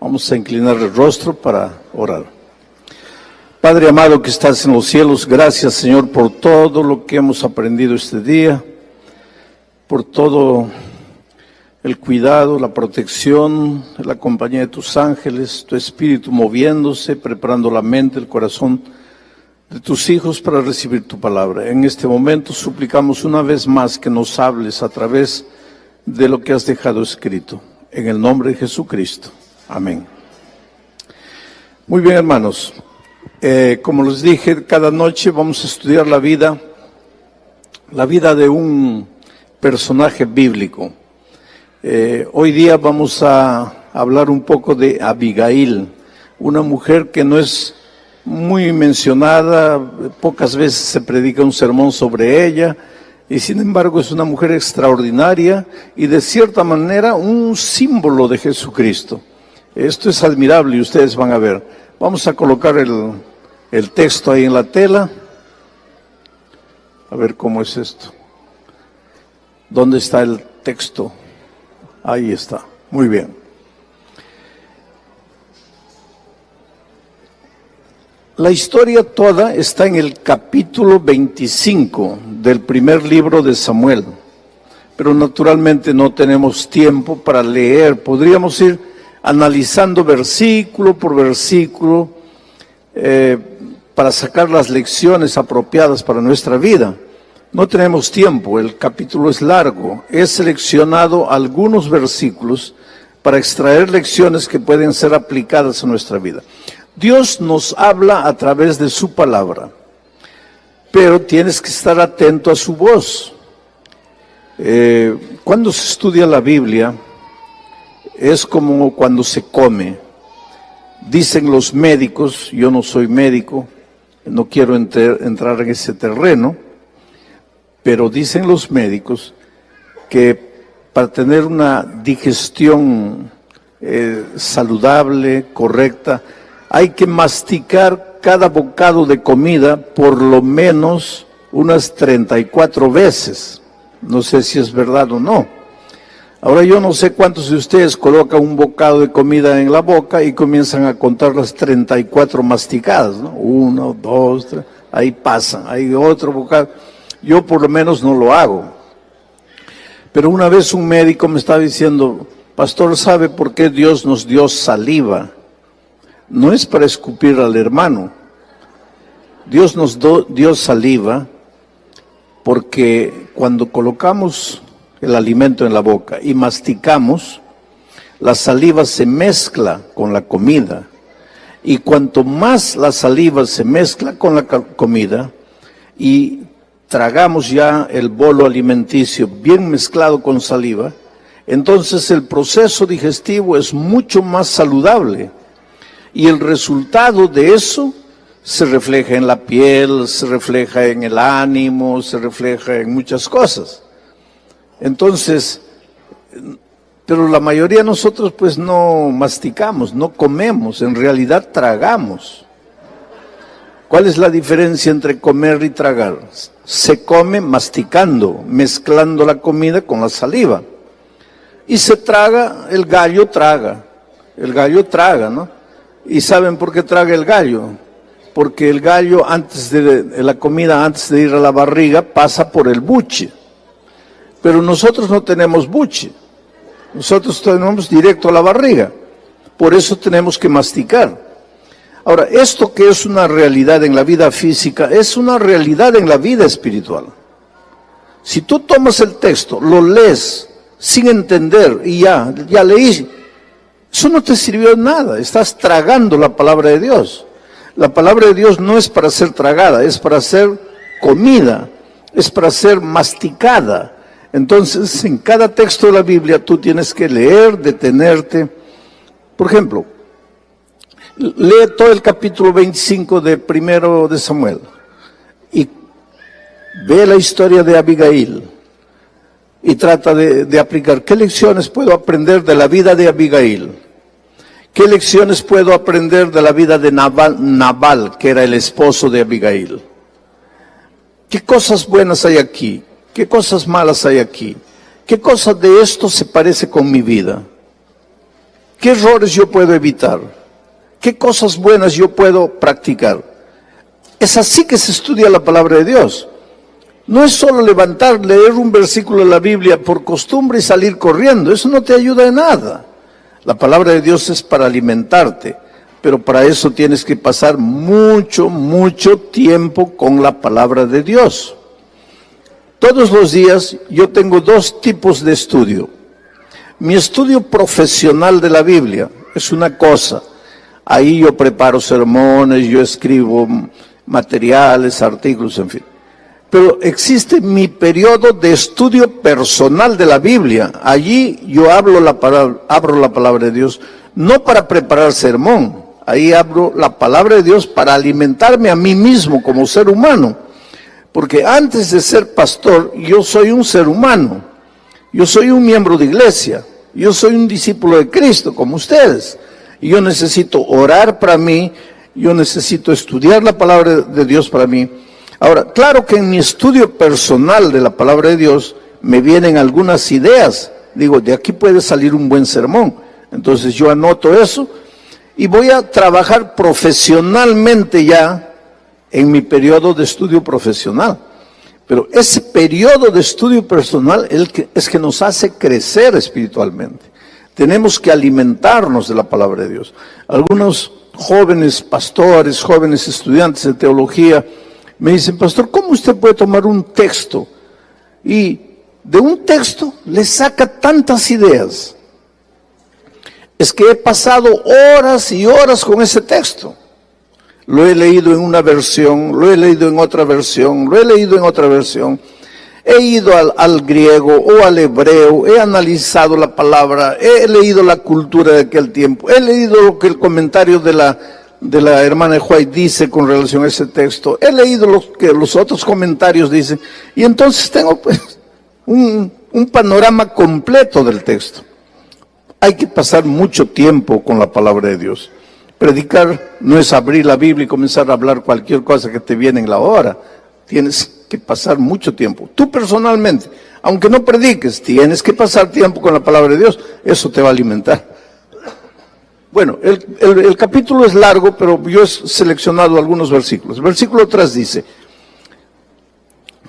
Vamos a inclinar el rostro para orar. Padre amado que estás en los cielos, gracias Señor por todo lo que hemos aprendido este día, por todo el cuidado, la protección, la compañía de tus ángeles, tu espíritu moviéndose, preparando la mente, el corazón de tus hijos para recibir tu palabra. En este momento suplicamos una vez más que nos hables a través de lo que has dejado escrito. En el nombre de Jesucristo. Amén. Muy bien, hermanos. Como les dije, cada noche vamos a estudiar la vida de un personaje bíblico. Hoy día vamos a hablar un poco de Abigail, una mujer que no es muy mencionada, pocas veces se predica un sermón sobre ella, y sin embargo es una mujer extraordinaria y de cierta manera un símbolo de Jesucristo. Esto es admirable y ustedes van a ver. Vamos a colocar el texto ahí en la tela. A ver cómo es esto. ¿Dónde está el texto? Ahí está. Muy bien. La historia toda está en el capítulo 25 del primer libro de Samuel. Pero naturalmente no tenemos tiempo para leer. Podríamos ir analizando versículo por versículo para sacar las lecciones apropiadas para nuestra vida. No tenemos tiempo, el capítulo es largo. He seleccionado algunos versículos para extraer lecciones que pueden ser aplicadas a nuestra vida. Dios nos habla a través de su palabra, pero tienes que estar atento a su voz. Cuando se estudia la Biblia, es como cuando se come. Dicen los médicos, yo no soy médico, no quiero entrar en ese terreno, pero dicen los médicos que para tener una digestión saludable, correcta, hay que masticar cada bocado de comida por lo menos unas 34 veces. No sé si es verdad o no. Ahora yo no sé cuántos de ustedes colocan un bocado de comida en la boca y comienzan a contar las 34 masticadas, ¿no? 1, 2, 3, ahí pasan, hay otro bocado. Yo por lo menos no lo hago. Pero una vez un médico me estaba diciendo, pastor, ¿sabe por qué Dios nos dio saliva? No es para escupir al hermano. Dios nos dio saliva porque cuando colocamos el alimento en la boca y masticamos, la saliva se mezcla con la comida, y cuanto más la saliva se mezcla con la comida y tragamos ya el bolo alimenticio bien mezclado con saliva, entonces el proceso digestivo es mucho más saludable y el resultado de eso se refleja en la piel, se refleja en el ánimo, se refleja en muchas cosas. Entonces, pero la mayoría de nosotros pues no masticamos, no comemos, en realidad tragamos. ¿Cuál es la diferencia entre comer y tragar? Se come masticando, mezclando la comida con la saliva. Y se traga, el gallo traga, ¿no? ¿Y saben por qué traga el gallo? Porque el gallo antes de la comida, antes de ir a la barriga, pasa por el buche. Pero nosotros no tenemos buche, nosotros tenemos directo a la barriga, por eso tenemos que masticar. Ahora, esto que es una realidad en la vida física, es una realidad en la vida espiritual. Si tú tomas el texto, lo lees sin entender y ya leí, eso no te sirvió de nada, estás tragando la palabra de Dios. La palabra de Dios no es para ser tragada, es para ser comida, es para ser masticada. Entonces, en cada texto de la Biblia tú tienes que leer, detenerte. Por ejemplo, lee todo el capítulo 25 de primero de Samuel y ve la historia de Abigail y trata de aplicar. ¿Qué lecciones puedo aprender de la vida de Abigail? ¿Qué lecciones puedo aprender de la vida de Nabal, que era el esposo de Abigail? ¿Qué cosas buenas hay aquí? ¿Qué cosas malas hay aquí? ¿Qué cosa de esto se parece con mi vida? ¿Qué errores yo puedo evitar? ¿Qué cosas buenas yo puedo practicar? Es así que se estudia la palabra de Dios. No es solo levantar, leer un versículo de la Biblia por costumbre y salir corriendo. Eso no te ayuda en nada. La palabra de Dios es para alimentarte, pero para eso tienes que pasar mucho tiempo con la palabra de Dios. Todos los días yo tengo dos tipos de estudio. Mi estudio profesional de la Biblia es una cosa. Ahí yo preparo sermones, yo escribo materiales, artículos, en fin. Pero existe mi periodo de estudio personal de la Biblia. Allí yo abro la palabra de Dios, no para preparar sermón. Ahí abro la palabra de Dios para alimentarme a mí mismo como ser humano. Porque antes de ser pastor, yo soy un ser humano. Yo soy un miembro de iglesia. Yo soy un discípulo de Cristo, como ustedes. Y yo necesito orar para mí. Yo necesito estudiar la palabra de Dios para mí. Ahora, claro que en mi estudio personal de la palabra de Dios me vienen algunas ideas. Digo, de aquí puede salir un buen sermón. Entonces yo anoto eso y voy a trabajar profesionalmente ya en mi periodo de estudio profesional. Pero ese periodo de estudio personal es que nos hace crecer espiritualmente. Tenemos que alimentarnos de la palabra de Dios. Algunos jóvenes pastores, jóvenes estudiantes de teología, me dicen, pastor, ¿cómo usted puede tomar un texto y de un texto le saca tantas ideas? Es que he pasado horas y horas con ese texto. Lo he leído en una versión, lo he leído en otra versión, lo he leído en otra versión. He ido al griego o al hebreo, he analizado la palabra, he leído la cultura de aquel tiempo, he leído lo que el comentario de la hermana White dice con relación a ese texto. He leído lo que los otros comentarios dicen. Y entonces tengo pues un panorama completo del texto. Hay que pasar mucho tiempo con la palabra de Dios. Predicar no es abrir la Biblia y comenzar a hablar cualquier cosa que te viene en la hora. Tienes que pasar mucho tiempo. Tú personalmente, aunque no prediques, tienes que pasar tiempo con la palabra de Dios. Eso te va a alimentar. Bueno, el capítulo es largo, pero yo he seleccionado algunos versículos. El versículo 3 dice,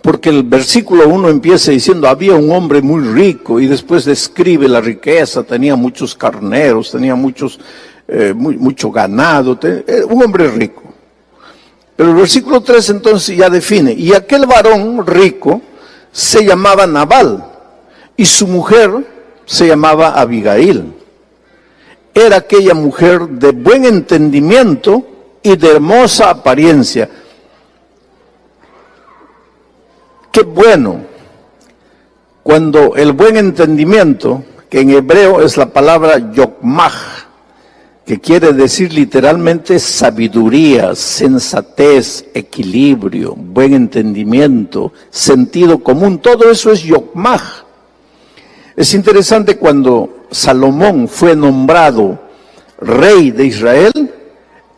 porque el versículo 1 empieza diciendo, había un hombre muy rico, y después describe la riqueza, tenía muchos carneros, tenía mucho ganado, un hombre rico. Pero el versículo 3 entonces ya define, y aquel varón rico se llamaba Nabal, y su mujer se llamaba Abigail. Era aquella mujer de buen entendimiento y de hermosa apariencia. Qué bueno cuando el buen entendimiento, que en hebreo es la palabra yokmah, que quiere decir literalmente sabiduría, sensatez, equilibrio, buen entendimiento, sentido común, todo eso es yokmah. Es interesante cuando Salomón fue nombrado rey de Israel,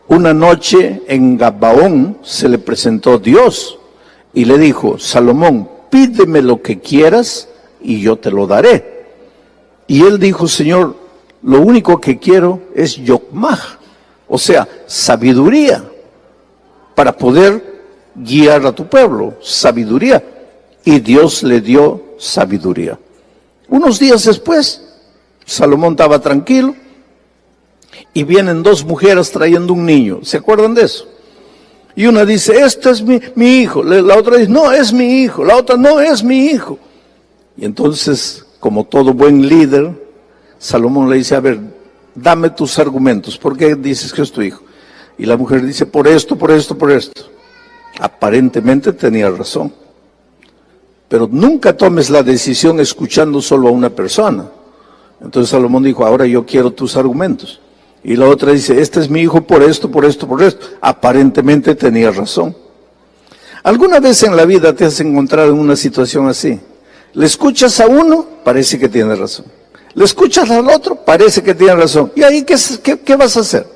una noche en Gabaón se le presentó Dios y le dijo, Salomón, pídeme lo que quieras y yo te lo daré. Y él dijo, Señor, lo único que quiero es yokmah, o sea, sabiduría, para poder guiar a tu pueblo, sabiduría. Y Dios le dio sabiduría. Unos días después, Salomón estaba tranquilo y vienen dos mujeres trayendo un niño. ¿Se acuerdan de eso? Y una dice, este es mi hijo. La otra dice, no, es mi hijo. La otra, no, es mi hijo. Y entonces, como todo buen líder, Salomón le dice, a ver, dame tus argumentos. ¿Por qué dices que es tu hijo? Y la mujer dice, por esto, por esto, por esto. Aparentemente tenía razón. Pero nunca tomes la decisión escuchando solo a una persona. Entonces Salomón dijo, ahora yo quiero tus argumentos. Y la otra dice, este es mi hijo por esto, por esto, por esto. Aparentemente tenía razón. ¿Alguna vez en la vida te has encontrado en una situación así? Le escuchas a uno, parece que tiene razón. Le escuchas al otro, parece que tiene razón. ¿Y ahí qué vas a hacer?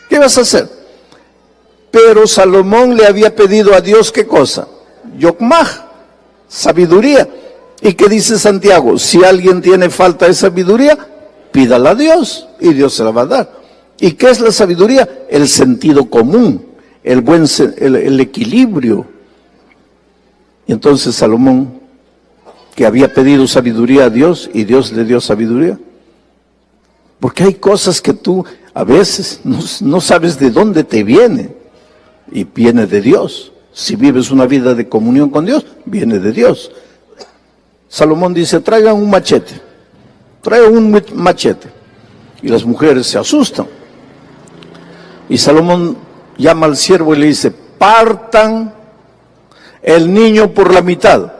¿Qué vas a hacer? Pero Salomón le había pedido a Dios, ¿qué cosa? Yokmah, sabiduría. ¿Y qué dice Santiago? Si alguien tiene falta de sabiduría, pídala a Dios y Dios se la va a dar. ¿Y qué es la sabiduría? El sentido común, el equilibrio. Y entonces Salomón, que había pedido sabiduría a Dios y Dios le dio sabiduría. Porque hay cosas que tú a veces no sabes de dónde te viene y viene de Dios. Si vives una vida de comunión con Dios, viene de Dios. Salomón dice, traigan un machete. Traigan un machete. Y las mujeres se asustan. Y Salomón llama al siervo y le dice, partan el niño por la mitad.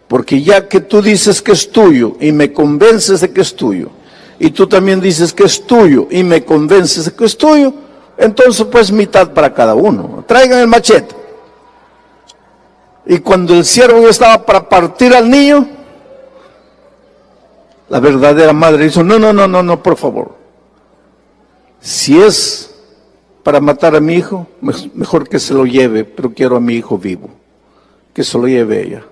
Porque ya que tú dices que es tuyo y me convences de que es tuyo, y tú también dices que es tuyo y me convences de que es tuyo, entonces pues mitad para cada uno. Traigan el machete. Y cuando el siervo ya estaba para partir al niño, la verdadera madre dijo, no, por favor. Si es para matar a mi hijo, mejor que se lo lleve, pero quiero a mi hijo vivo. Que se lo lleve ella.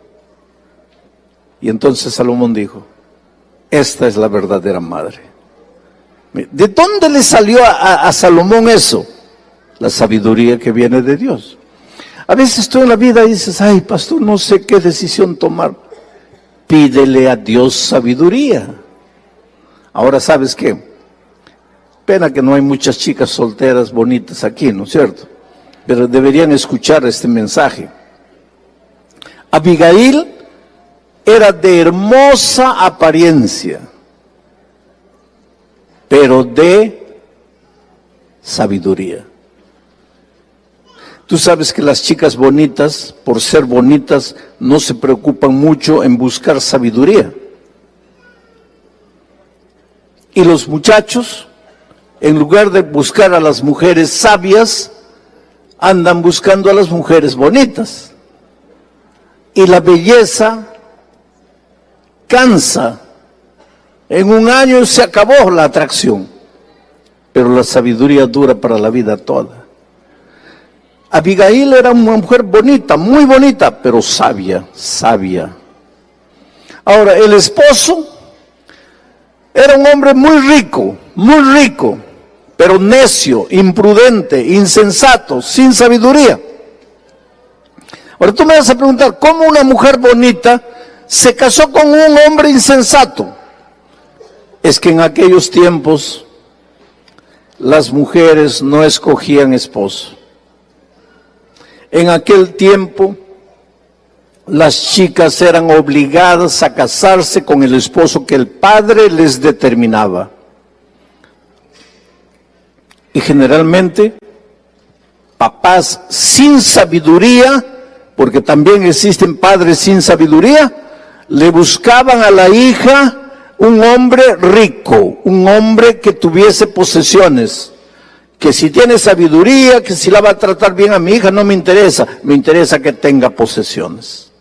Y entonces Salomón dijo, esta es la verdadera madre. ¿De dónde le salió a Salomón eso? La sabiduría que viene de Dios. A veces tú en la vida dices, ay, pastor, no sé qué decisión tomar. Pídele a Dios sabiduría. Ahora, ¿sabes qué? Pena que no hay muchas chicas solteras bonitas aquí, ¿no es cierto? Pero deberían escuchar este mensaje. Abigail era de hermosa apariencia, pero de sabiduría. Tú sabes que las chicas bonitas, por ser bonitas, no se preocupan mucho en buscar sabiduría. Y los muchachos, en lugar de buscar a las mujeres sabias, andan buscando a las mujeres bonitas. Y la belleza cansa. En un año se acabó la atracción, pero la sabiduría dura para la vida toda. Abigail era una mujer bonita, muy bonita, pero sabia. Ahora, el esposo era un hombre muy rico, pero necio, imprudente, insensato, sin sabiduría. Ahora tú me vas a preguntar, ¿cómo una mujer bonita se casó con un hombre insensato? Es que en aquellos tiempos las mujeres no escogían esposo. En aquel tiempo las chicas eran obligadas a casarse con el esposo que el padre les determinaba. Y generalmente papás sin sabiduría, porque también existen padres sin sabiduría, le buscaban a la hija un hombre rico, un hombre que tuviese posesiones, que si tiene sabiduría, que si la va a tratar bien a mi hija, no me interesa que tenga posesiones.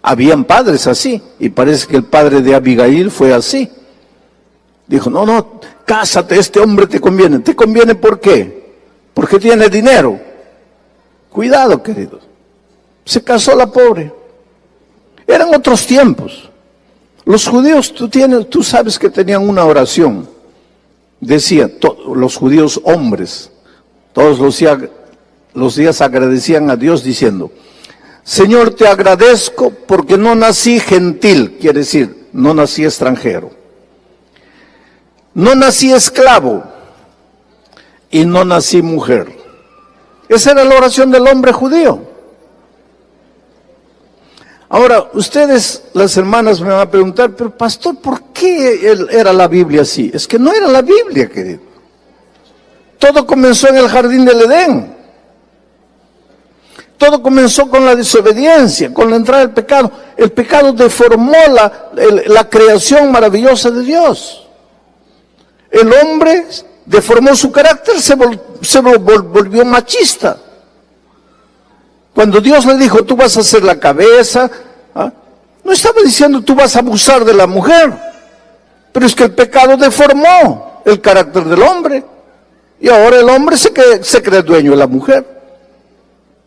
Habían padres así, y parece que el padre de Abigail fue así. Dijo, no, cásate, este hombre te conviene. ¿Te conviene por qué? Porque tiene dinero. Cuidado, queridos. Se casó la pobre. Eran otros tiempos. Los judíos, tú sabes que tenían una oración. Decía, los judíos hombres, todos los días agradecían a Dios diciendo, Señor, te agradezco porque no nací gentil, quiere decir, no nací extranjero. No nací esclavo y no nací mujer. Esa era la oración del hombre judío. Ahora, ustedes, las hermanas, me van a preguntar, pero pastor, ¿por qué era la Biblia así? Es que no era la Biblia, querido. Todo comenzó en el jardín del Edén. Todo comenzó con la desobediencia, con la entrada del pecado. El pecado deformó la creación maravillosa de Dios. El hombre deformó su carácter, se volvió machista. Cuando Dios le dijo, tú vas a ser la cabeza, no estaba diciendo tú vas a abusar de la mujer, pero es que el pecado deformó el carácter del hombre, y ahora el hombre se cree dueño de la mujer.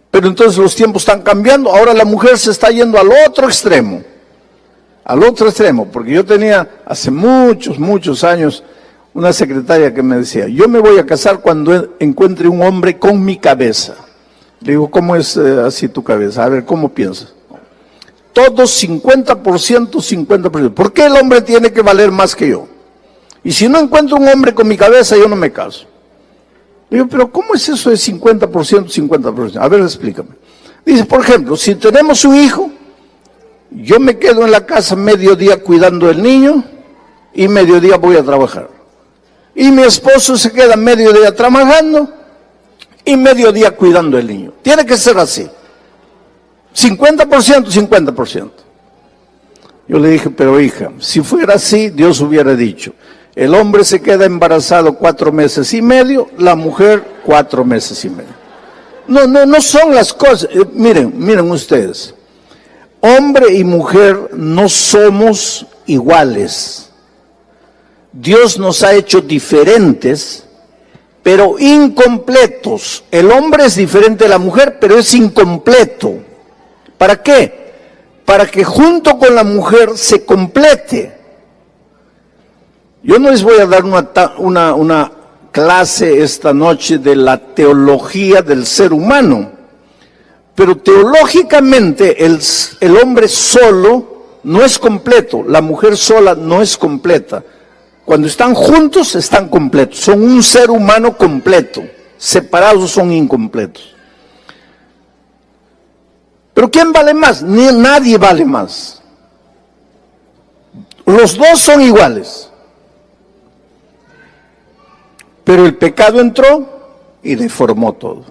Pero entonces los tiempos están cambiando, ahora la mujer se está yendo al otro extremo, porque yo tenía hace muchos años una secretaria que me decía, yo me voy a casar cuando encuentre un hombre con mi cabeza. Le digo, ¿cómo es así tu cabeza? A ver, ¿cómo piensas? Todos 50%, 50%. ¿Por qué el hombre tiene que valer más que yo? Y si no encuentro un hombre con mi cabeza, yo no me caso. Le digo, pero ¿cómo es eso de 50%, 50%? A ver, explícame. Dice, por ejemplo, si tenemos un hijo, yo me quedo en la casa mediodía cuidando del niño y mediodía voy a trabajar. Y mi esposo se queda mediodía trabajando y mediodía cuidando del niño. Tiene que ser así. 50%, 50%. Yo le dije, pero hija, si fuera así, Dios hubiera dicho, el hombre se queda embarazado 4 meses y medio, la mujer 4 meses y medio. No son las cosas. Miren ustedes. Hombre y mujer no somos iguales. Dios nos ha hecho diferentes, pero incompletos. El hombre es diferente de la mujer, pero es incompleto. ¿Para qué? Para que junto con la mujer se complete. Yo no les voy a dar una clase esta noche de la teología del ser humano, pero teológicamente el hombre solo no es completo, la mujer sola no es completa. Cuando están juntos están completos, son un ser humano completo, separados son incompletos. Pero ¿quién vale más? Nadie vale más. Los dos son iguales. Pero el pecado entró y deformó todo.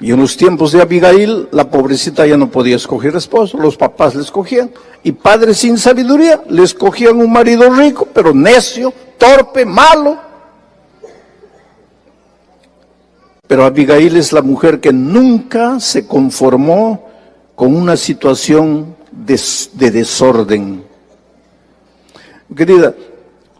Y en los tiempos de Abigail, la pobrecita ya no podía escoger esposo, los papás le escogían, y padres sin sabiduría le escogían un marido rico, pero necio, torpe, malo. Pero Abigail es la mujer que nunca se conformó con una situación de desorden. Querida,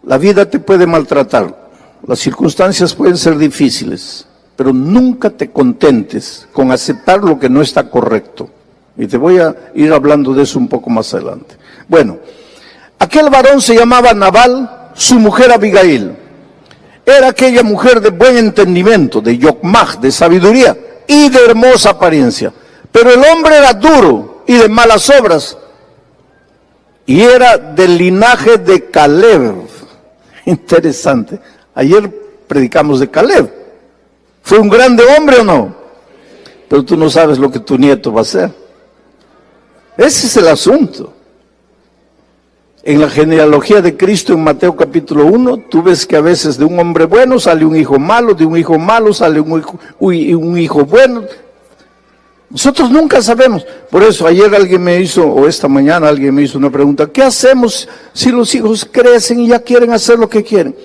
la vida te puede maltratar, las circunstancias pueden ser difíciles, pero nunca te contentes con aceptar lo que no está correcto. Y te voy a ir hablando de eso un poco más adelante. Bueno, aquel varón se llamaba Nabal, su mujer Abigail. Era aquella mujer de buen entendimiento, de yokmaj, de sabiduría y de hermosa apariencia. Pero el hombre era duro y de malas obras. Y era del linaje de Caleb. Interesante. Ayer predicamos de Caleb. ¿Fue un grande hombre o no? Pero tú no sabes lo que tu nieto va a ser. Ese es el asunto. En la genealogía de Cristo en Mateo capítulo 1, tú ves que a veces de un hombre bueno sale un hijo malo, de un hijo malo sale un hijo bueno. Nosotros nunca sabemos. Por eso ayer alguien me hizo, o esta mañana alguien me hizo una pregunta, ¿qué hacemos si los hijos crecen y ya quieren hacer lo que quieren?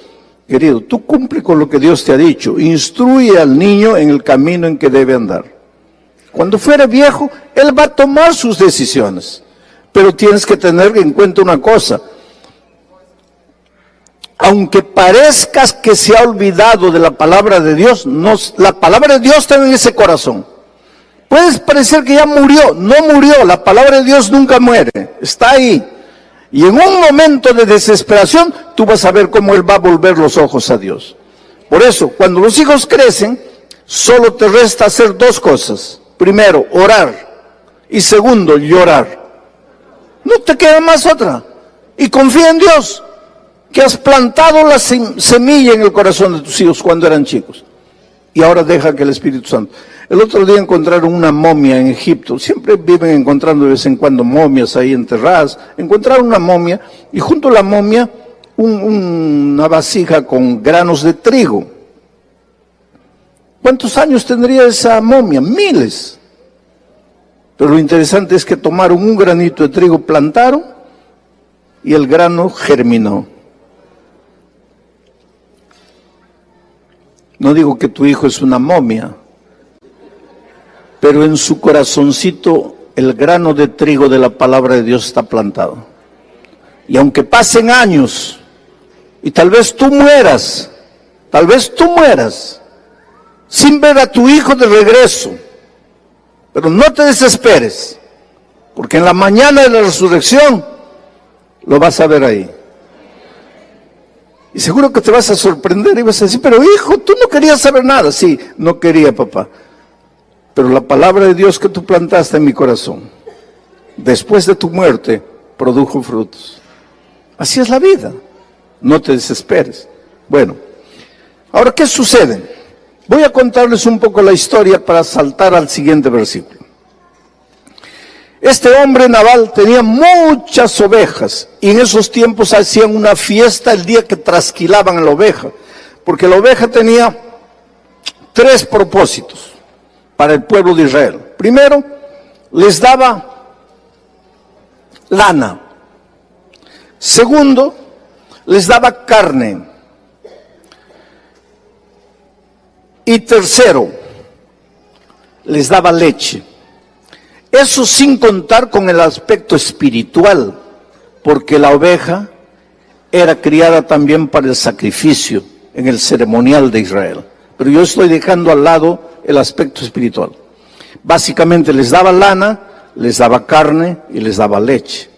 Querido, tú cumple con lo que Dios te ha dicho, instruye al niño en el camino en que debe andar. Cuando fuere viejo, él va a tomar sus decisiones. Pero tienes que tener en cuenta una cosa. Aunque parezcas que se ha olvidado de la palabra de Dios, la palabra de Dios está en ese corazón. Puedes parecer que ya murió, no murió, la palabra de Dios nunca muere, está ahí. Y en un momento de desesperación, tú vas a ver cómo Él va a volver los ojos a Dios. Por eso, cuando los hijos crecen, solo te resta hacer 2 cosas. Primero, orar. Y segundo, llorar. No te queda más otra. Y confía en Dios, que has plantado la semilla en el corazón de tus hijos cuando eran chicos. Y ahora deja que el Espíritu Santo. El otro día encontraron una momia en Egipto. Siempre viven encontrando de vez en cuando momias ahí enterradas. Encontraron una momia y junto a la momia una vasija con granos de trigo. ¿Cuántos años tendría esa momia? Miles. Pero lo interesante es que tomaron un granito de trigo, plantaron y el grano germinó. No digo que tu hijo es una momia, pero en su corazoncito el grano de trigo de la palabra de Dios está plantado. Y aunque pasen años y tal vez tú mueras sin ver a tu hijo de regreso, pero no te desesperes, porque en la mañana de la resurrección lo vas a ver ahí. Y seguro que te vas a sorprender y vas a decir, pero hijo, tú no querías saber nada. Sí, no quería, papá. Pero la palabra de Dios que tú plantaste en mi corazón, después de tu muerte, produjo frutos. Así es la vida. No te desesperes. Bueno, ahora, ¿qué sucede? Voy a contarles un poco la historia para saltar al siguiente versículo. Este hombre Nabal tenía muchas ovejas y en esos tiempos hacían una fiesta el día que trasquilaban a la oveja, porque la oveja tenía 3 propósitos para el pueblo de Israel. Primero, les daba lana. Segundo, les daba carne. Y tercero, les daba leche. Eso sin contar con el aspecto espiritual, porque la oveja era criada también para el sacrificio en el ceremonial de Israel. Pero yo estoy dejando al lado el aspecto espiritual. Básicamente les daba lana, les daba carne y les daba leche.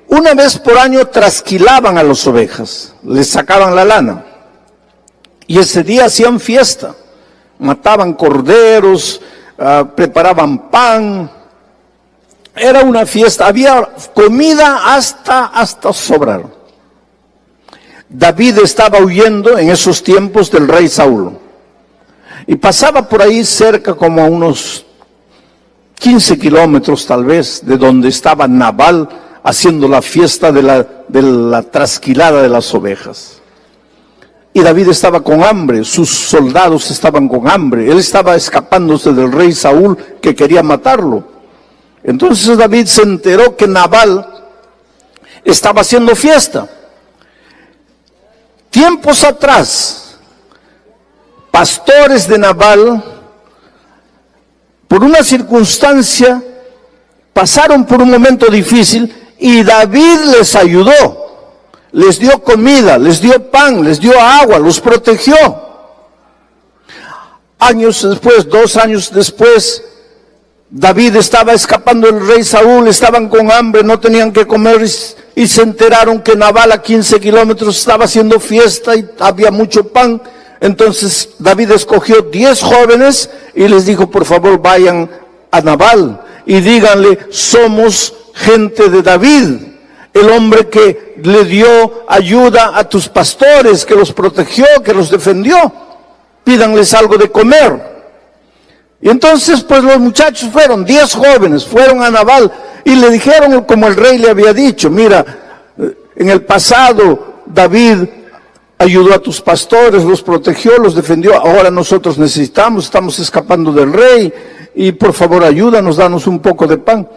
Una vez por año trasquilaban a las ovejas, les sacaban la lana. Y ese día hacían fiesta, mataban corderos, preparaban pan, era una fiesta, había comida hasta sobrar. David estaba huyendo en esos tiempos del rey Saúl, y pasaba por ahí cerca como a unos 15 kilómetros tal vez, de donde estaba Nabal haciendo la fiesta de la trasquilada de las ovejas. Y David estaba con hambre, sus soldados estaban con hambre, él estaba escapándose del rey Saúl que quería matarlo. Entonces David se enteró que Nabal estaba haciendo fiesta. Tiempos atrás, pastores de Nabal, por una circunstancia, pasaron por un momento difícil y David les ayudó. Les dio comida, les dio pan, les dio agua, los protegió. Años después, 2 años después, David estaba escapando del rey Saúl, estaban con hambre, no tenían que comer y se enteraron que Nabal a 15 kilómetros estaba haciendo fiesta y había mucho pan. Entonces David escogió 10 jóvenes y les dijo, por favor vayan a Nabal y díganle, somos gente de David, el hombre que le dio ayuda a tus pastores, que los protegió, que los defendió. Pídanles algo de comer. Y entonces pues los muchachos fueron, 10 jóvenes, fueron a Nabal y le dijeron como el rey le había dicho, mira, en el pasado David ayudó a tus pastores, los protegió, los defendió, ahora nosotros estamos escapando del rey y por favor ayúdanos, danos un poco de pan.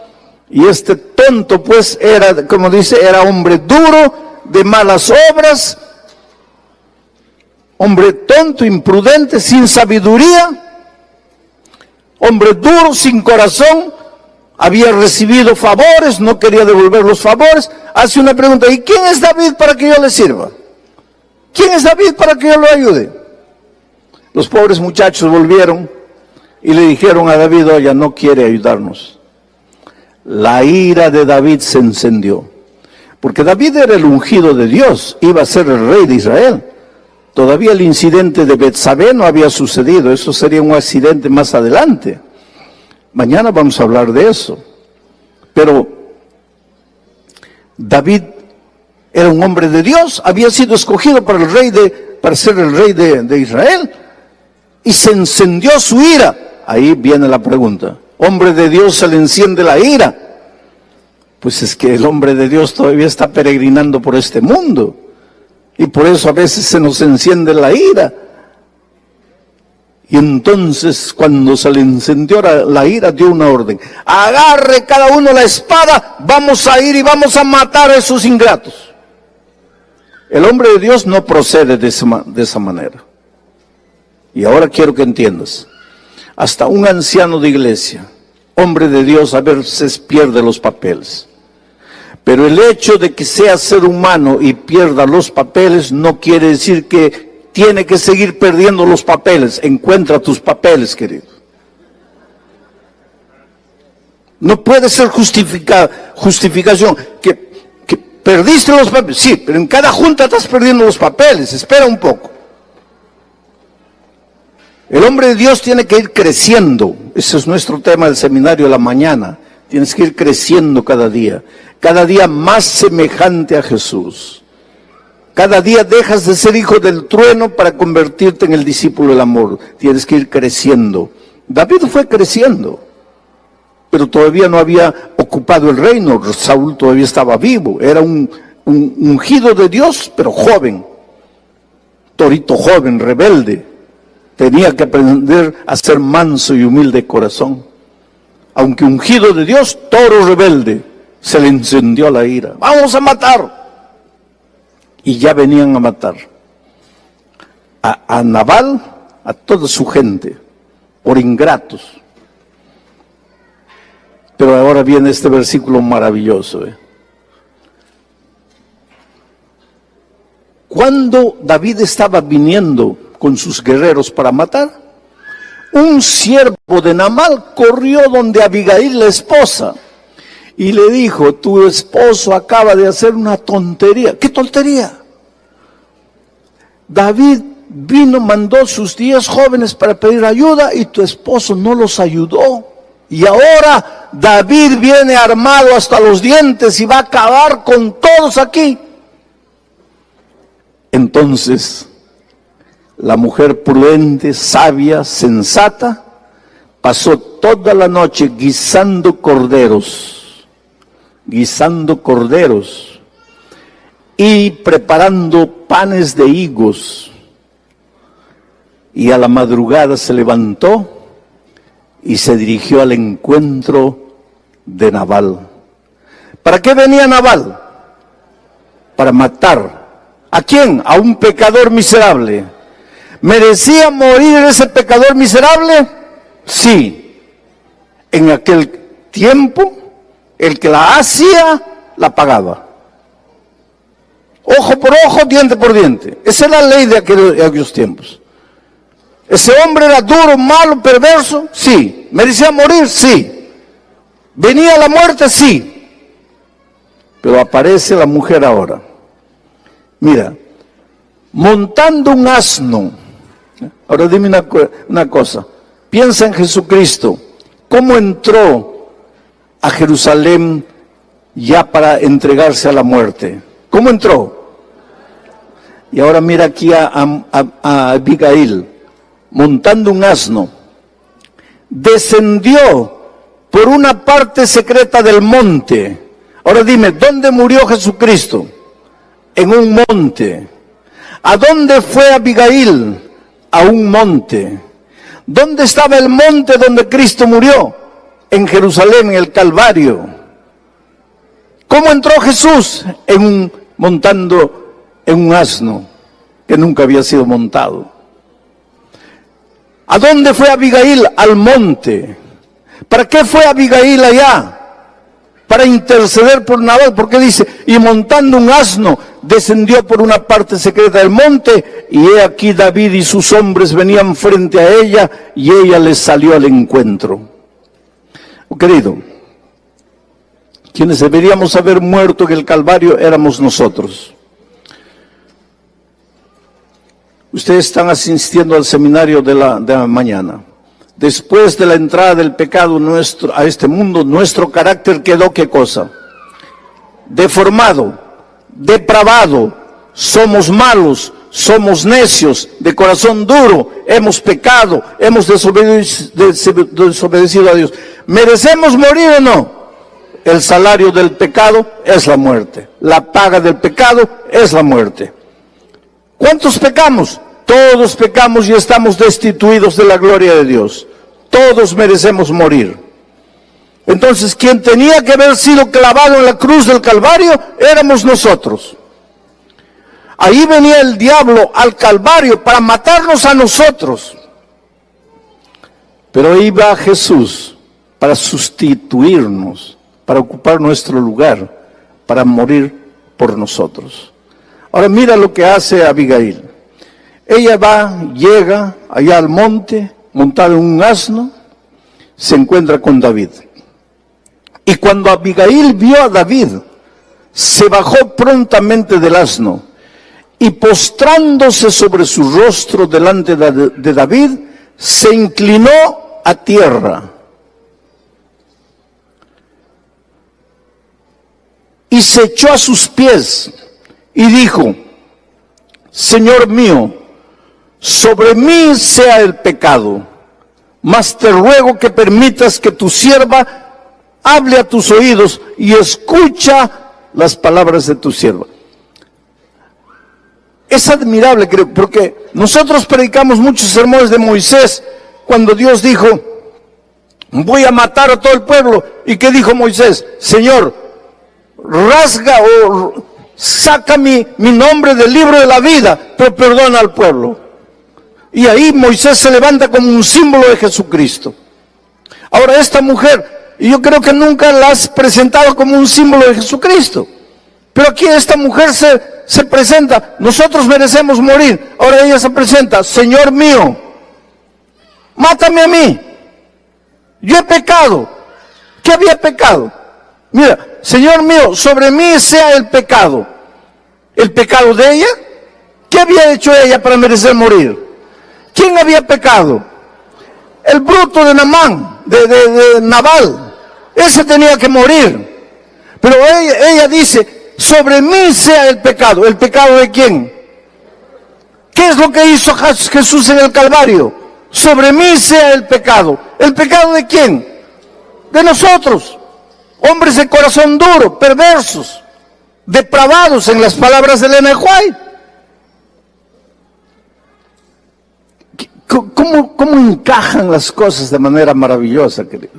Y este tonto pues era, como dice, era hombre duro, de malas obras, hombre tonto, imprudente, sin sabiduría, hombre duro, sin corazón, había recibido favores, no quería devolver los favores. Hace una pregunta, ¿y quién es David para que yo le sirva? ¿Quién es David para que yo lo ayude? Los pobres muchachos volvieron y le dijeron a David, oye, no quiere ayudarnos. La ira de David se encendió, porque David era el ungido de Dios, iba a ser el rey de Israel. Todavía el incidente de Betsabé no había sucedido, eso sería un accidente más adelante. Mañana vamos a hablar de eso. Pero David era un hombre de Dios, había sido escogido para ser el rey de Israel, y se encendió su ira. Ahí viene la pregunta. Hombre de Dios se le enciende la ira. Pues es que el hombre de Dios todavía está peregrinando por este mundo. Y por eso a veces se nos enciende la ira. Y entonces cuando se le encendió la ira, dio una orden. Agarre cada uno la espada, vamos a ir y vamos a matar a esos ingratos. El hombre de Dios no procede de esa manera. Y ahora quiero que entiendas. Hasta un anciano de iglesia, hombre de Dios, a veces pierde los papeles. Pero el hecho de que sea ser humano y pierda los papeles no quiere decir que tiene que seguir perdiendo los papeles. Encuentra tus papeles, querido. No puede ser justificación que ¿perdiste los papeles? Sí, pero en cada junta estás perdiendo los papeles, espera un poco. El hombre de Dios tiene que ir creciendo, ese es nuestro tema del seminario de la mañana. Tienes que ir creciendo cada día más semejante a Jesús. Cada día dejas de ser hijo del trueno para convertirte en el discípulo del amor. Tienes que ir creciendo. David fue creciendo, pero todavía no había ocupado el reino. Saúl todavía estaba vivo, era un ungido de Dios, pero joven, torito joven, rebelde. Tenía que aprender a ser manso y humilde de corazón. Aunque ungido de Dios, toro rebelde, se le encendió la ira. ¡Vamos a matar! Y ya venían a matar a Nabal, a toda su gente, por ingratos. Pero ahora viene este versículo maravilloso. Cuando David estaba viniendo con sus guerreros para matar, un siervo de Nabal corrió donde Abigail, la esposa, y le dijo: tu esposo acaba de hacer una tontería. ¿Qué tontería? David vino, mandó sus 10 jóvenes para pedir ayuda y tu esposo no los ayudó. Y ahora David viene armado hasta los dientes y va a acabar con todos aquí. Entonces, la mujer prudente, sabia, sensata, pasó toda la noche guisando corderos y preparando panes de higos. Y a la madrugada se levantó y se dirigió al encuentro de Nabal. ¿Para qué venía Nabal? Para matar. ¿A quién? A un pecador miserable. ¿Merecía morir ese pecador miserable? Sí. En aquel tiempo, el que la hacía, la pagaba. Ojo por ojo, diente por diente. Esa es la ley de aquellos tiempos. ¿Ese hombre era duro, malo, perverso? Sí. ¿Merecía morir? Sí. ¿Venía la muerte? Sí. Pero aparece la mujer ahora. Mira, montando un asno. Ahora dime una cosa. Piensa en Jesucristo. ¿Cómo entró a Jerusalén ya para entregarse a la muerte? ¿Cómo entró? Y ahora mira aquí a Abigail, montando un asno. Descendió por una parte secreta del monte. Ahora dime, ¿dónde murió Jesucristo? En un monte. ¿A dónde fue Abigail? A un monte. ¿Dónde estaba el monte donde Cristo murió? En Jerusalén, en el Calvario. ¿Cómo entró Jesús? Montando en un asno que nunca había sido montado. ¿A dónde fue Abigail? Al monte. ¿Para qué fue Abigail allá? Para interceder por Nabal, porque dice, y montando un asno, descendió por una parte secreta del monte, y he aquí David y sus hombres venían frente a ella, y ella les salió al encuentro. Oh, querido, quienes deberíamos haber muerto en el Calvario éramos nosotros. Ustedes están asistiendo al seminario de la mañana. Después de la entrada del pecado a este mundo, nuestro carácter quedó, ¿qué cosa? Deformado, depravado, somos malos, somos necios, de corazón duro, hemos pecado, hemos desobedecido a Dios. ¿Merecemos morir o no? El salario del pecado es la muerte. La paga del pecado es la muerte. ¿Cuántos pecamos? Todos pecamos y estamos destituidos de la gloria de Dios. Todos merecemos morir. Entonces, quien tenía que haber sido clavado en la cruz del Calvario, éramos nosotros. Ahí venía el diablo al Calvario para matarnos a nosotros. Pero ahí va Jesús para sustituirnos, para ocupar nuestro lugar, para morir por nosotros. Ahora mira lo que hace Abigail. Ella llega allá al monte, montada en un asno, se encuentra con David. Y cuando Abigail vio a David, se bajó prontamente del asno y postrándose sobre su rostro delante de David, se inclinó a tierra. Y se echó a sus pies y dijo: Señor mío, sobre mí sea el pecado, mas te ruego que permitas que tu sierva hable a tus oídos y escucha las palabras de tu sierva. Es admirable, creo, porque nosotros predicamos muchos sermones de Moisés cuando Dios dijo: voy a matar a todo el pueblo. ¿Y qué dijo Moisés? Señor, rasga o saca mi nombre del libro de la vida, pero perdona al pueblo. Y ahí Moisés se levanta como un símbolo de Jesucristo. Ahora esta mujer, y yo creo que nunca la has presentado como un símbolo de Jesucristo, pero aquí esta mujer se presenta: nosotros merecemos morir. Ahora ella se presenta: Señor mío, mátame a mí, yo he pecado. ¿Qué había pecado? Mira, Señor mío, sobre mí sea el pecado. ¿El pecado de ella? ¿Qué había hecho ella para merecer morir? ¿Quién había pecado? El bruto de Naamán, de Nabal. Ese tenía que morir. Pero ella dice: sobre mí sea el pecado. ¿El pecado de quién? ¿Qué es lo que hizo Jesús en el Calvario? Sobre mí sea el pecado. ¿El pecado de quién? De nosotros. Hombres de corazón duro, perversos, depravados, en las palabras de Elena White. ¿Cómo encajan las cosas de manera maravillosa, querido?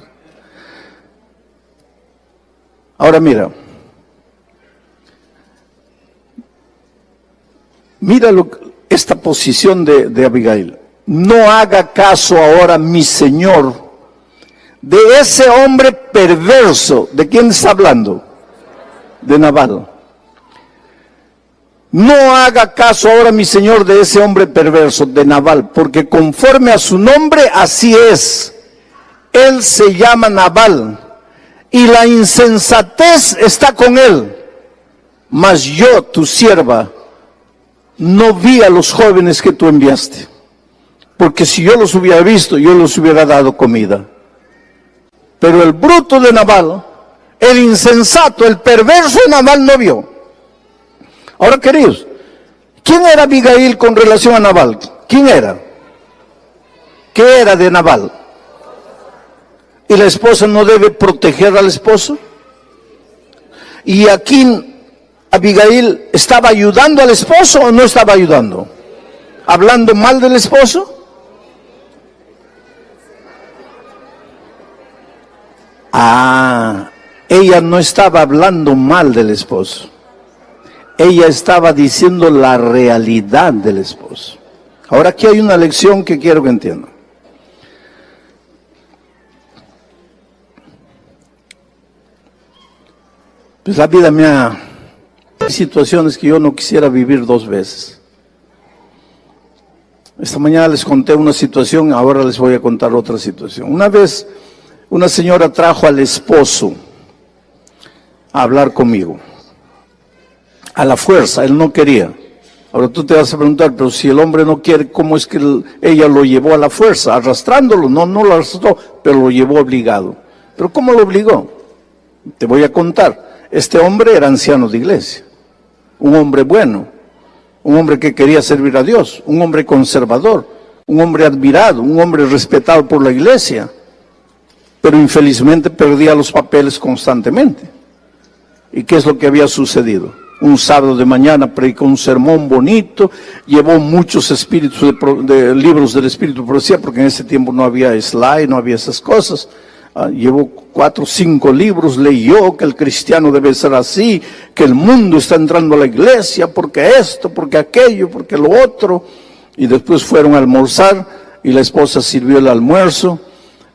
Ahora mira esta posición de Abigail. No haga caso ahora, mi señor, de ese hombre perverso. ¿De quién está hablando? De Nabal. No haga caso ahora, mi señor, de ese hombre perverso, de Nabal, porque conforme a su nombre, así es. Él se llama Nabal, y la insensatez está con él. Mas yo, tu sierva, no vi a los jóvenes que tú enviaste, porque si yo los hubiera visto, yo los hubiera dado comida. Pero el bruto de Nabal, el insensato, el perverso de Nabal no vio. Ahora, queridos, ¿quién era Abigail con relación a Nabal? ¿Quién era? ¿Qué era de Nabal? ¿Y la esposa no debe proteger al esposo? ¿Y aquí Abigail estaba ayudando al esposo o no estaba ayudando? ¿Hablando mal del esposo? Ella no estaba hablando mal del esposo. Ella estaba diciendo la realidad del esposo. Ahora aquí hay una lección que quiero que entiendan. Pues la vida hay situaciones que yo no quisiera vivir dos veces. Esta mañana les conté una situación, ahora les voy a contar otra situación. Una vez una señora trajo al esposo a hablar conmigo. A la fuerza, él no quería. Ahora tú te vas a preguntar: pero si el hombre no quiere, ¿cómo es que ella lo llevó a la fuerza? Arrastrándolo. No lo arrastró, pero lo llevó obligado. ¿Pero cómo lo obligó? Te voy a contar. Este hombre era anciano de iglesia, un hombre bueno, un hombre que quería servir a Dios, un hombre conservador, un hombre admirado, un hombre respetado por la iglesia, pero infelizmente perdía los papeles constantemente. ¿Y qué es lo que había sucedido? Un sábado de mañana predicó un sermón bonito, llevó muchos espíritus de libros del espíritu de profecía, porque en ese tiempo no había slide, no había esas cosas. Llevó 4 o 5 libros, leyó que el cristiano debe ser así, que el mundo está entrando a la iglesia, porque esto, porque aquello, porque lo otro. Y después fueron a almorzar y la esposa sirvió el almuerzo.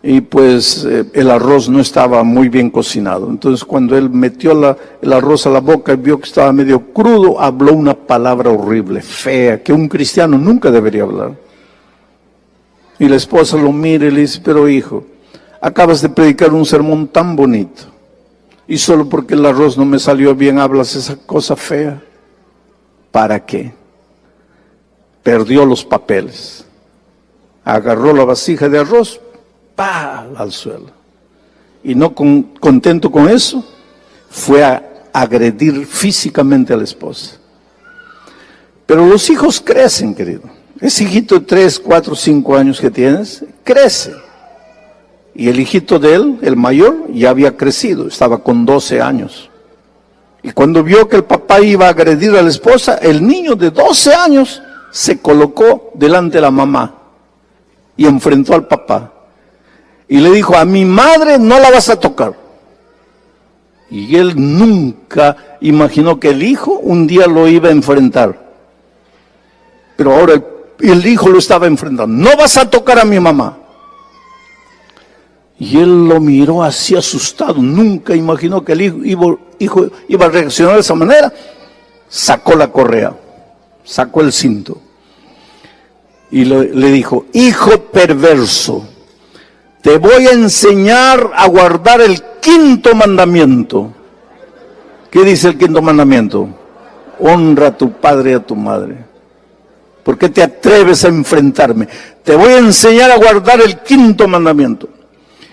Y pues el arroz no estaba muy bien cocinado. Entonces cuando él metió el arroz a la boca y vio que estaba medio crudo, habló una palabra horrible, fea, que un cristiano nunca debería hablar. Y la esposa lo mira y le dice: pero hijo, acabas de predicar un sermón tan bonito, Y solo porque el arroz no me salió bien hablas esa cosa fea. ¿Para qué? Perdió los papeles. Agarró la vasija de arroz, ¡pah!, al suelo. Y no contento con eso, fue a agredir físicamente a la esposa. Pero los hijos crecen, querido. Ese hijito de 3, 4, 5 años que tienes, crece. Y el hijito de él, el mayor, ya había crecido, estaba con 12 años. Y cuando vio que el papá iba a agredir a la esposa, el niño de 12 años se colocó delante de la mamá y enfrentó al papá. Y le dijo, a mi madre no la vas a tocar. Y él nunca imaginó que el hijo un día lo iba a enfrentar. Pero ahora el hijo lo estaba enfrentando. No vas a tocar a mi mamá. Y él lo miró así asustado. Nunca imaginó que el hijo iba a reaccionar de esa manera. Sacó la correa, sacó el cinto. Y le dijo, hijo perverso, te voy a enseñar a guardar el 5.º mandamiento. ¿Qué dice el 5.º mandamiento? Honra a tu padre y a tu madre. ¿Por qué te atreves a enfrentarme? Te voy a enseñar a guardar el 5.º mandamiento.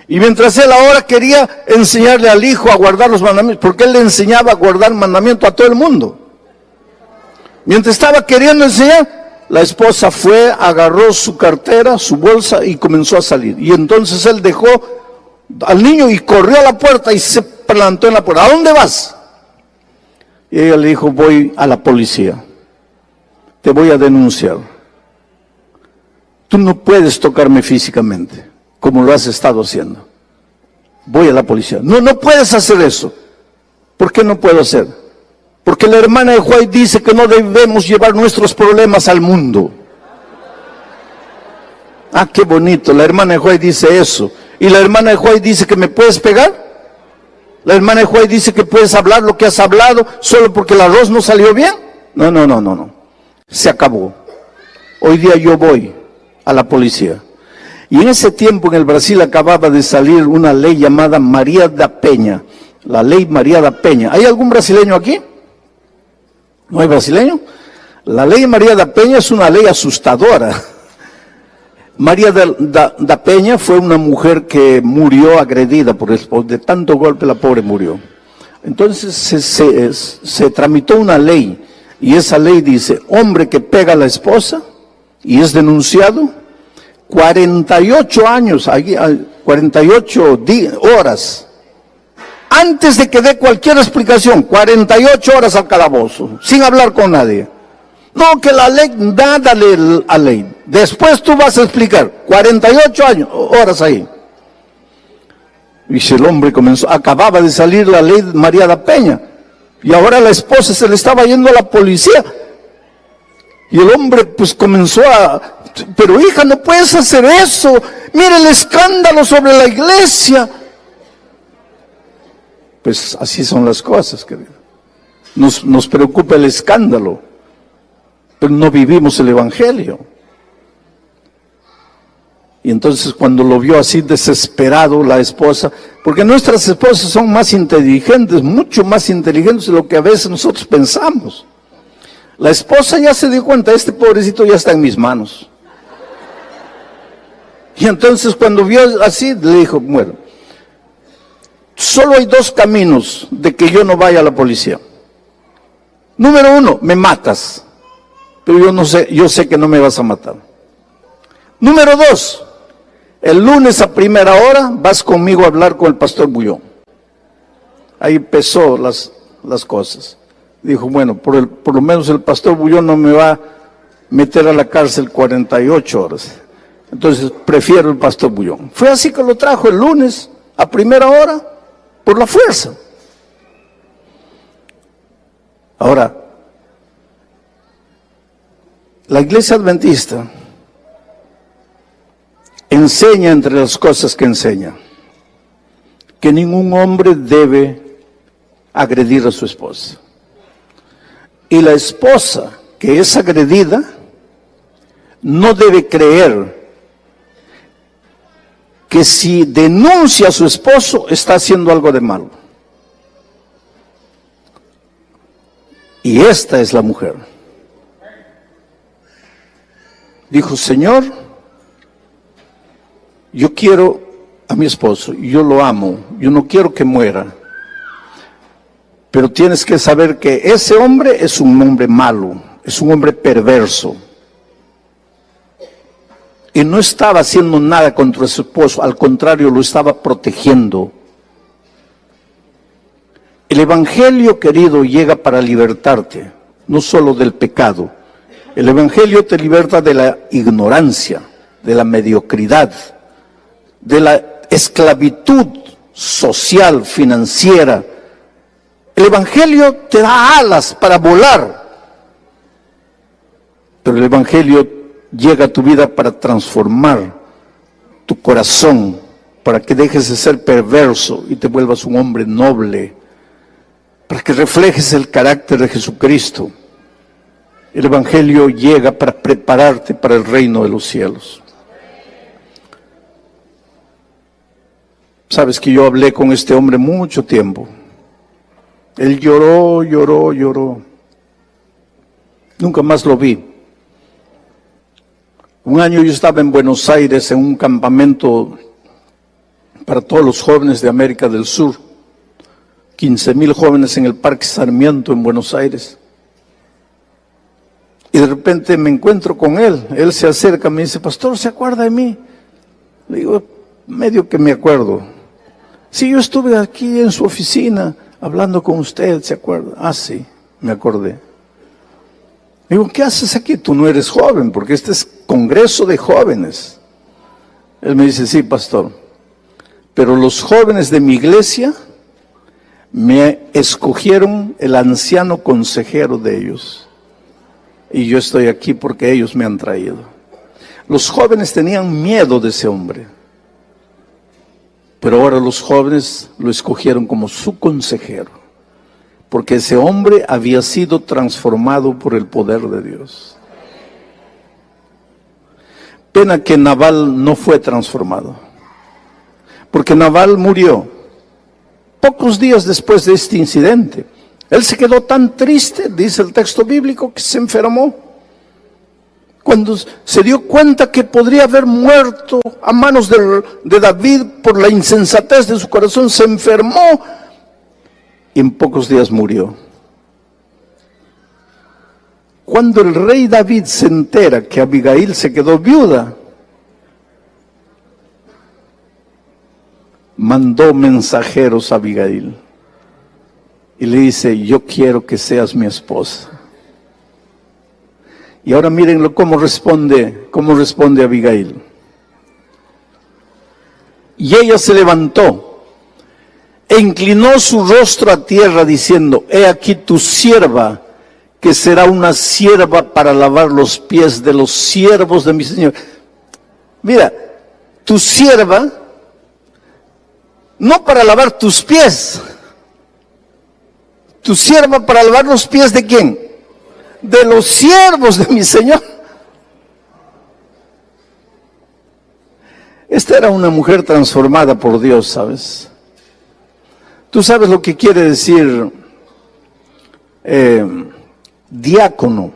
Y mientras él ahora quería enseñarle al hijo a guardar los mandamientos, porque él le enseñaba a guardar mandamientos a todo el mundo. Mientras estaba queriendo enseñar, la esposa fue, agarró su cartera, su bolsa y comenzó a salir. Y entonces él dejó al niño y corrió a la puerta y se plantó en la puerta. ¿A dónde vas? Y ella le dijo, voy a la policía. Te voy a denunciar. Tú no puedes tocarme físicamente, como lo has estado haciendo. Voy a la policía. No, no puedes hacer eso. ¿Por qué no puedo hacer? Porque la hermana de White dice que no debemos llevar nuestros problemas al mundo. Ah, qué bonito, la hermana de White dice eso. ¿Y la hermana de White dice que me puedes pegar? ¿La hermana de White dice que puedes hablar lo que has hablado solo porque el arroz no salió bien? No, no, no, no, no. Se acabó. Hoy día yo voy a la policía. Y en ese tiempo en el Brasil acababa de salir una ley llamada María da Penha. La ley María da Penha. ¿Hay algún brasileño aquí? ¿No hay brasileño? La ley María da Penha es una ley asustadora. María da Penha fue una mujer que murió agredida por de tanto golpe, la pobre murió. Entonces se tramitó una ley, y esa ley dice, hombre que pega a la esposa y es denunciado, 48 años, 48 horas, antes de que dé cualquier explicación, 48 horas al calabozo, sin hablar con nadie. No, que la ley, dale a ley. Después tú vas a explicar, 48 horas ahí. Y si el hombre acababa de salir la ley María da Penha, y ahora la esposa se le estaba yendo a la policía, y el hombre pues comenzó pero hija, no puedes hacer eso, mira el escándalo sobre la iglesia. Pues así son las cosas, querido. Nos preocupa el escándalo, pero no vivimos el evangelio. Y entonces cuando lo vio así desesperado la esposa, porque nuestras esposas son más inteligentes, mucho más inteligentes de lo que a veces nosotros pensamos. La esposa ya se dio cuenta, este pobrecito ya está en mis manos. Y entonces cuando vio así, le dijo, bueno, solo hay 2 caminos de que yo no vaya a la policía. Número 1, me matas, pero yo sé que no me vas a matar. Número 2, el lunes a primera hora vas conmigo a hablar con el pastor Bullón. Ahí empezó las cosas. Dijo, bueno, por lo menos el pastor Bullón no me va a meter a la cárcel 48 horas. Entonces prefiero el pastor Bullón. Fue así que lo trajo el lunes a primera hora por la fuerza. Ahora, la iglesia adventista enseña entre las cosas que enseña que ningún hombre debe agredir a su esposa. Y la esposa que es agredida no debe creer que si denuncia a su esposo está haciendo algo de malo. Y esta es la mujer. Dijo, Señor, yo quiero a mi esposo, yo lo amo, yo no quiero que muera. Pero tienes que saber que ese hombre es un hombre malo, es un hombre perverso. Y no estaba haciendo nada contra su esposo, al contrario, lo estaba protegiendo. El Evangelio, querido, llega para libertarte, no solo del pecado. El Evangelio te liberta de la ignorancia, de la mediocridad, de la esclavitud social, financiera. El Evangelio te da alas para volar, pero el Evangelio llega a tu vida para transformar tu corazón, para que dejes de ser perverso y te vuelvas un hombre noble, para que reflejes el carácter de Jesucristo. El Evangelio llega para prepararte para el reino de los cielos. Sabes que yo hablé con este hombre mucho tiempo. Él lloró, lloró, lloró. Nunca más lo vi. Un año yo estaba en Buenos Aires en un campamento para todos los jóvenes de América del Sur. 15,000 jóvenes en el Parque Sarmiento en Buenos Aires. Y de repente me encuentro con él. Él se acerca, me dice, pastor, ¿se acuerda de mí? Le digo, medio que me acuerdo. Sí, yo estuve aquí en su oficina hablando con usted, ¿se acuerda? Ah, sí, me acordé. Le digo, ¿qué haces aquí? Tú no eres joven, porque este es congreso de jóvenes. Él me dice, sí, pastor, pero los jóvenes de mi iglesia me escogieron el anciano consejero de ellos. Y yo estoy aquí porque ellos me han traído. Los jóvenes tenían miedo de ese hombre. Pero ahora los jóvenes lo escogieron como su consejero. Porque ese hombre había sido transformado por el poder de Dios. Pena que Nabal no fue transformado. Porque Nabal murió pocos días después de este incidente. Él se quedó tan triste, dice el texto bíblico, que se enfermó. Cuando se dio cuenta que podría haber muerto a manos de David por la insensatez de su corazón, se enfermó y en pocos días murió. Cuando el rey David se entera que Abigail se quedó viuda, mandó mensajeros a Abigail. Y le dice, yo quiero que seas mi esposa. Y ahora mírenlo cómo responde Abigail. Y ella se levantó e inclinó su rostro a tierra diciendo, he aquí tu sierva, que será una sierva para lavar los pies de los siervos de mi Señor. Mira, tu sierva, no para lavar tus pies, tu sierva para lavar los pies ¿de quién? De los siervos de mi Señor. Esta era una mujer transformada por Dios, ¿sabes? Tú sabes lo que quiere decir diácono.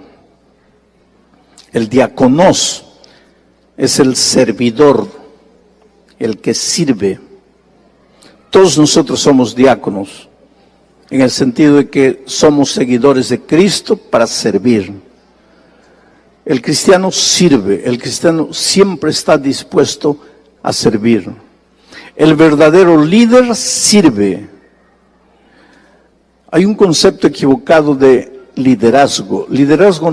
El diáconos es el servidor, el que sirve. Todos nosotros somos diáconos, en el sentido de que somos seguidores de Cristo para servir. El cristiano sirve, el cristiano siempre está dispuesto a servir. El verdadero líder sirve. Hay un concepto equivocado de liderazgo. Liderazgo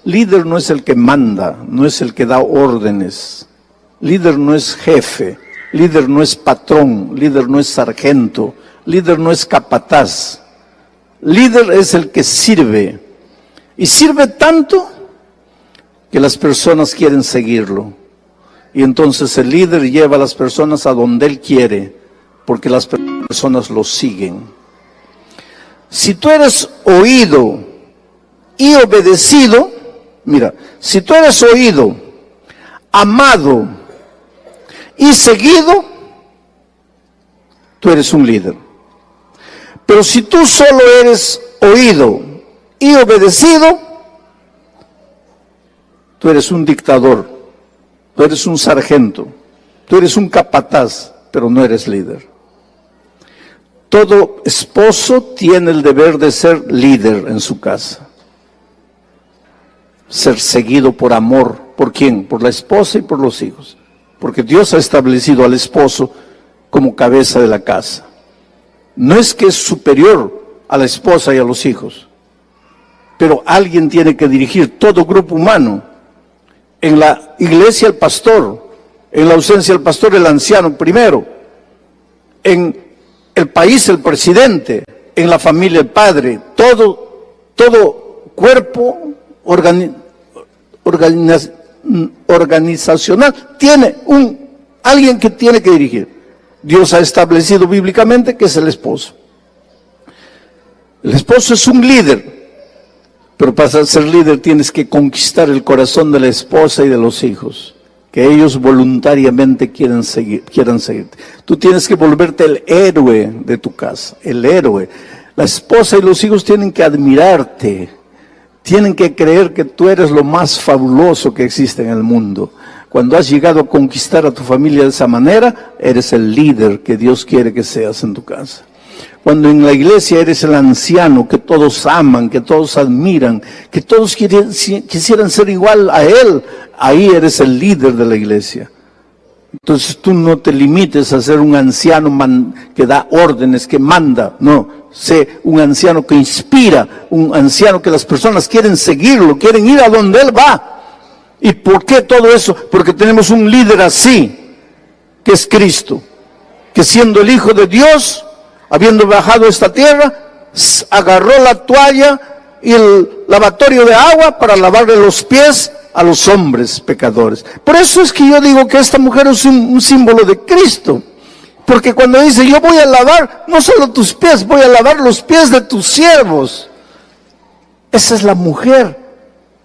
líder no es el que manda, no es el que da órdenes. Líder no es jefe, líder no es patrón, líder no es sargento, líder no es capataz. Líder es el que sirve. Y sirve tanto que las personas quieren seguirlo. Y entonces el líder lleva a las personas a donde él quiere, porque las personas lo siguen. Si tú eres oído y obedecido, mira, si tú eres oído, amado y seguido, tú eres un líder. Pero si tú solo eres oído, y obedecido, tú eres un dictador, tú eres un sargento, tú eres un capataz, pero no eres líder. Todo esposo tiene el deber de ser líder en su casa. Ser seguido por amor. ¿Por quién? Por la esposa y por los hijos. Porque Dios ha establecido al esposo como cabeza de la casa. No es que es superior a la esposa y a los hijos, pero alguien tiene que dirigir todo grupo humano. En la iglesia el pastor, en la ausencia del pastor el anciano primero, en el país el presidente, en la familia el padre, todo cuerpo organizacional tiene alguien que tiene que dirigir. Dios ha establecido bíblicamente que es el esposo. El esposo es un líder, pero para ser líder tienes que conquistar el corazón de la esposa y de los hijos, que ellos voluntariamente quieran seguirte. Tú tienes que volverte el héroe de tu casa, el héroe. La esposa y los hijos tienen que admirarte, tienen que creer que tú eres lo más fabuloso que existe en el mundo. Cuando has llegado a conquistar a tu familia de esa manera, eres el líder que Dios quiere que seas en tu casa. Cuando en la iglesia eres el anciano que todos aman, que todos admiran, que todos quisieran ser igual a él, ahí eres el líder de la iglesia. Entonces tú no te limites a ser un anciano que da órdenes, que manda, no. Sé un anciano que inspira, un anciano que las personas quieren seguirlo, quieren ir a donde él va. ¿Y por qué todo eso? Porque tenemos un líder así, que es Cristo, que siendo el Hijo de Dios, habiendo bajado a esta tierra, agarró la toalla y el lavatorio de agua para lavarle los pies a los hombres pecadores. Por eso es que yo digo que esta mujer es un símbolo de Cristo. Porque cuando dice, yo voy a lavar no solo tus pies, voy a lavar los pies de tus siervos. Esa es la mujer.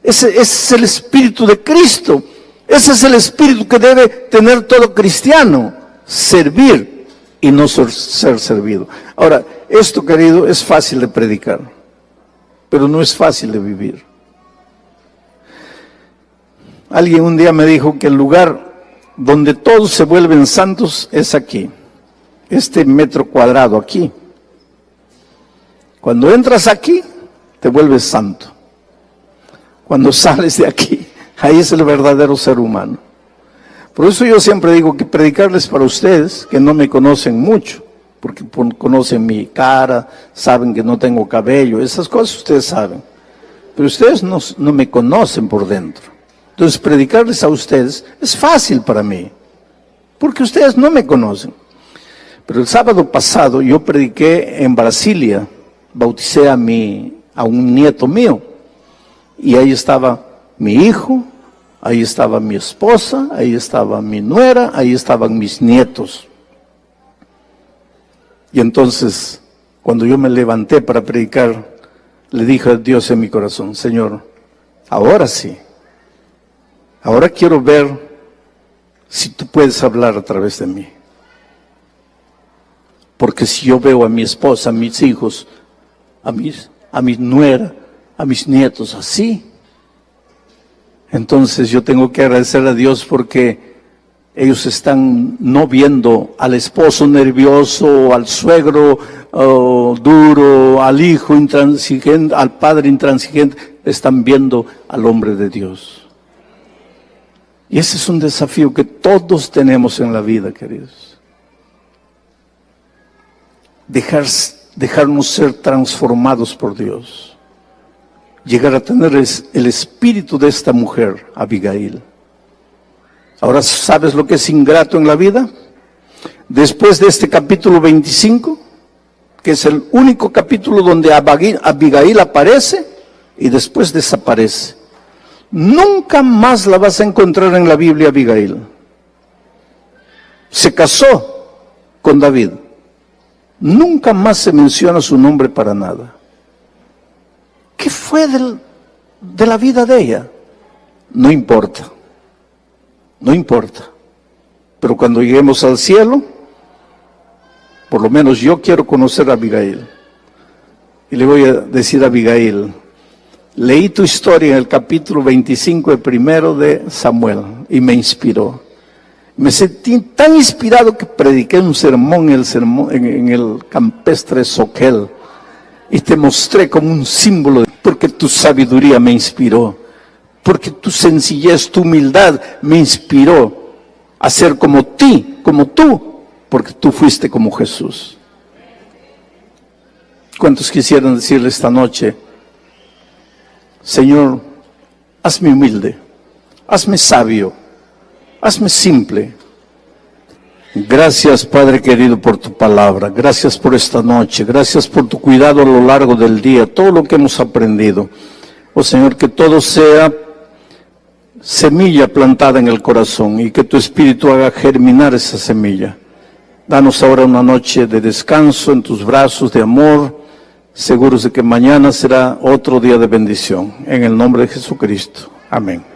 Ese es el espíritu de Cristo. Ese es el espíritu que debe tener todo cristiano. Servir y no ser servido. Ahora, esto, querido, es fácil de predicar, pero no es fácil de vivir. Alguien un día me dijo que el lugar donde todos se vuelven santos es aquí. Este metro cuadrado aquí. Cuando entras aquí, te vuelves santo. Cuando sales de aquí, ahí es el verdadero ser humano. Por eso yo siempre digo que predicarles para ustedes, que no me conocen mucho, porque conocen mi cara, saben que no tengo cabello, esas cosas ustedes saben. Pero ustedes no me conocen por dentro. Entonces predicarles a ustedes es fácil para mí, porque ustedes no me conocen. Pero el sábado pasado yo prediqué en Brasilia, bauticé a un nieto mío, y ahí estaba mi hijo, ahí estaba mi esposa, ahí estaba mi nuera, ahí estaban mis nietos. Y entonces, cuando yo me levanté para predicar, le dije a Dios en mi corazón, Señor, ahora sí, ahora quiero ver si tú puedes hablar a través de mí. Porque si yo veo a mi esposa, a mis hijos, a mi nuera, a mis nietos así, entonces yo tengo que agradecer a Dios porque ellos están no viendo al esposo nervioso, al suegro duro, al hijo intransigente, al padre intransigente, están viendo al hombre de Dios. Y ese es un desafío que todos tenemos en la vida, queridos. Dejarnos ser transformados por Dios. Llegar a tener el espíritu de esta mujer, Abigail. Ahora, ¿sabes lo que es ingrato en la vida? Después de este capítulo 25, que es el único capítulo donde Abigail aparece y después desaparece. Nunca más la vas a encontrar en la Biblia, Abigail. Se casó con David. Nunca más se menciona su nombre para nada. ¿Qué fue de la vida de ella? No importa. No importa. Pero cuando lleguemos al cielo, por lo menos yo quiero conocer a Abigail. Y le voy a decir a Abigail, Leí tu historia en el capítulo 25 de primero de Samuel y me inspiró. Me sentí tan inspirado que prediqué un sermón en el campestre Soquel y te mostré como un símbolo, porque tu sabiduría me inspiró, porque tu sencillez, tu humildad me inspiró a ser como tú, porque tú fuiste como Jesús. ¿Cuántos quisieran decirle esta noche: Señor, hazme humilde, hazme sabio, hazme simple? Gracias, Padre querido, por tu palabra. Gracias por esta noche. Gracias por tu cuidado a lo largo del día, todo lo que hemos aprendido. Oh Señor, que todo sea semilla plantada en el corazón y que tu Espíritu haga germinar esa semilla. Danos ahora una noche de descanso en tus brazos de amor, seguros de que mañana será otro día de bendición. En el nombre de Jesucristo. Amén.